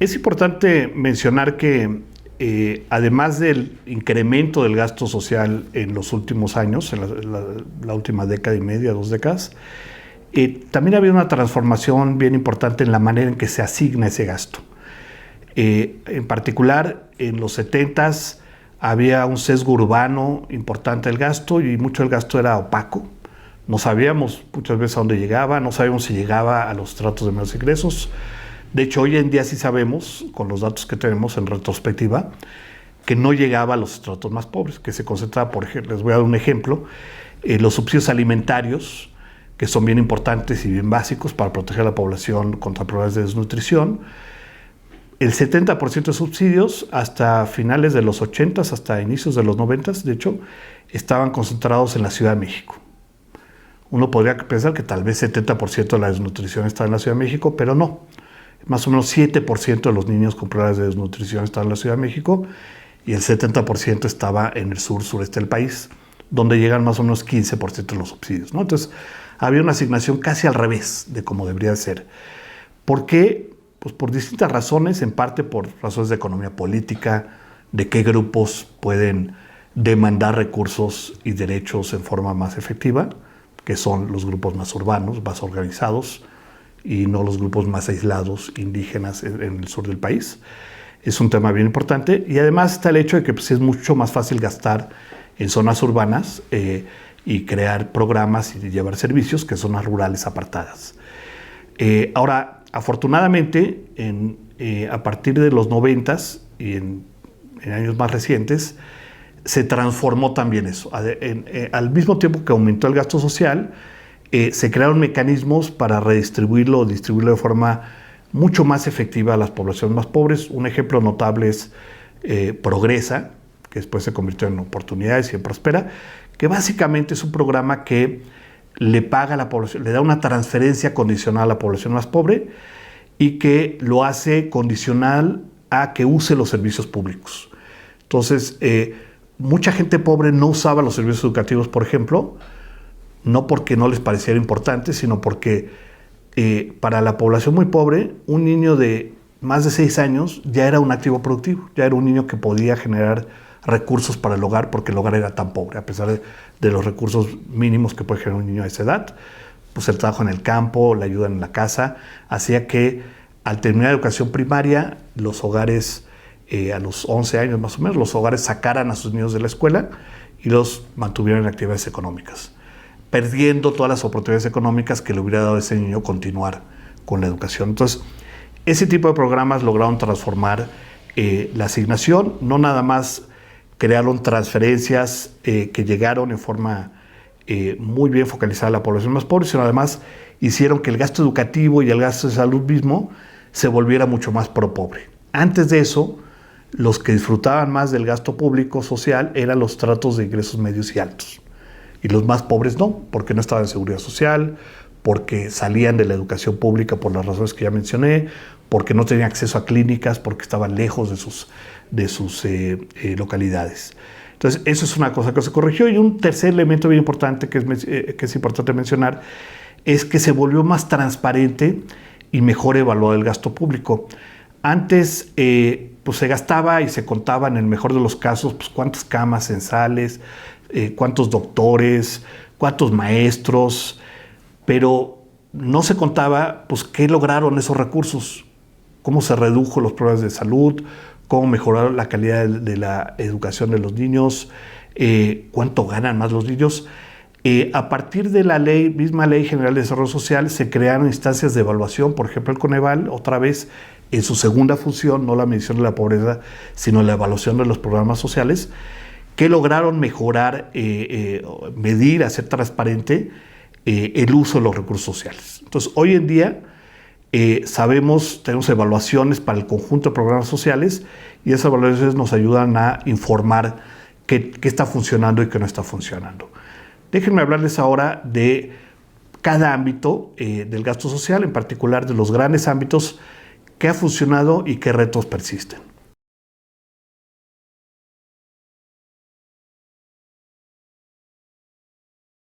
Es importante mencionar que además del incremento del gasto social en los últimos años, en la última década y media, 2 décadas, también había una transformación bien importante en la manera en que se asigna ese gasto. En particular, en los 70s había un sesgo urbano importante del gasto y mucho del gasto era opaco. No sabíamos muchas veces a dónde llegaba, no sabíamos si llegaba a los estratos de menores ingresos. De hecho, hoy en día sí sabemos, con los datos que tenemos en retrospectiva, que no llegaba a los estratos más pobres, que se concentraba, por ejemplo, les voy a dar un ejemplo, los subsidios alimentarios, que son bien importantes y bien básicos para proteger a la población contra problemas de desnutrición. El 70% de subsidios hasta finales de los 80s, hasta inicios de los 90s, de hecho, estaban concentrados en la Ciudad de México. Uno podría pensar que tal vez 70% de la desnutrición está en la Ciudad de México, pero no. Más o menos 7% de los niños con problemas de desnutrición estaban en la Ciudad de México y el 70% estaba en el sureste del país, donde llegan más o menos 15% de los subsidios, ¿no? Entonces, había una asignación casi al revés de como debería ser. ¿Por qué? Pues por distintas razones, en parte por razones de economía política, de qué grupos pueden demandar recursos y derechos en forma más efectiva, que son los grupos más urbanos, más organizados, y no los grupos más aislados, indígenas en el sur del país. Es un tema bien importante y además está el hecho de que pues, es mucho más fácil gastar en zonas urbanas y crear programas y llevar servicios que zonas rurales apartadas. Ahora, afortunadamente, a partir de los 90s y en años más recientes, se transformó también eso. Al mismo tiempo que aumentó el gasto social, se crearon mecanismos para redistribuirlo o distribuirlo de forma mucho más efectiva a las poblaciones más pobres. Un ejemplo notable es Progresa, que después se convirtió en Oportunidades y en Prospera, que básicamente es un programa que le paga a la población, le da una transferencia condicional a la población más pobre y que lo hace condicional a que use los servicios públicos. Entonces, mucha gente pobre no usaba los servicios educativos, por ejemplo, no porque no les pareciera importante, sino porque para la población muy pobre, un niño de más de 6 años ya era un activo productivo, ya era un niño que podía generar recursos para el hogar porque el hogar era tan pobre, a pesar de los recursos mínimos que puede generar un niño a esa edad. Pues el trabajo en el campo, la ayuda en la casa, hacía que al terminar la educación primaria, los hogares, a los 11 años más o menos, los hogares sacaran a sus niños de la escuela y los mantuvieran en actividades económicas, perdiendo todas las oportunidades económicas que le hubiera dado a ese niño continuar con la educación. Entonces, ese tipo de programas lograron transformar la asignación, no nada más crearon transferencias que llegaron en forma muy bien focalizada a la población más pobre, sino además hicieron que el gasto educativo y el gasto de salud mismo se volviera mucho más pro pobre. Antes de eso, los que disfrutaban más del gasto público social eran los estratos de ingresos medios y altos. Y los más pobres no, porque no estaban en seguridad social, porque salían de la educación pública por las razones que ya mencioné, porque no tenían acceso a clínicas, porque estaban lejos de sus localidades. Entonces, eso es una cosa que se corrigió. Y un tercer elemento bien importante que es importante mencionar es que se volvió más transparente y mejor evaluado el gasto público. Antes pues se gastaba y se contaba en el mejor de los casos pues, cuántas camas censales, cuántos doctores, cuántos maestros, pero no se contaba pues, qué lograron esos recursos, cómo se redujo los problemas de salud, cómo mejoraron la calidad de la educación de los niños, cuánto ganan más los niños. A partir de la misma Ley General de Desarrollo Social, se crearon instancias de evaluación, por ejemplo el Coneval, otra vez en su segunda función, no la medición de la pobreza, sino la evaluación de los programas sociales, que lograron mejorar, medir, hacer transparente el uso de los recursos sociales. Entonces, hoy en día tenemos evaluaciones para el conjunto de programas sociales y esas evaluaciones nos ayudan a informar qué está funcionando y qué no está funcionando. Déjenme hablarles ahora de cada ámbito del gasto social, en particular de los grandes ámbitos que ha funcionado y qué retos persisten.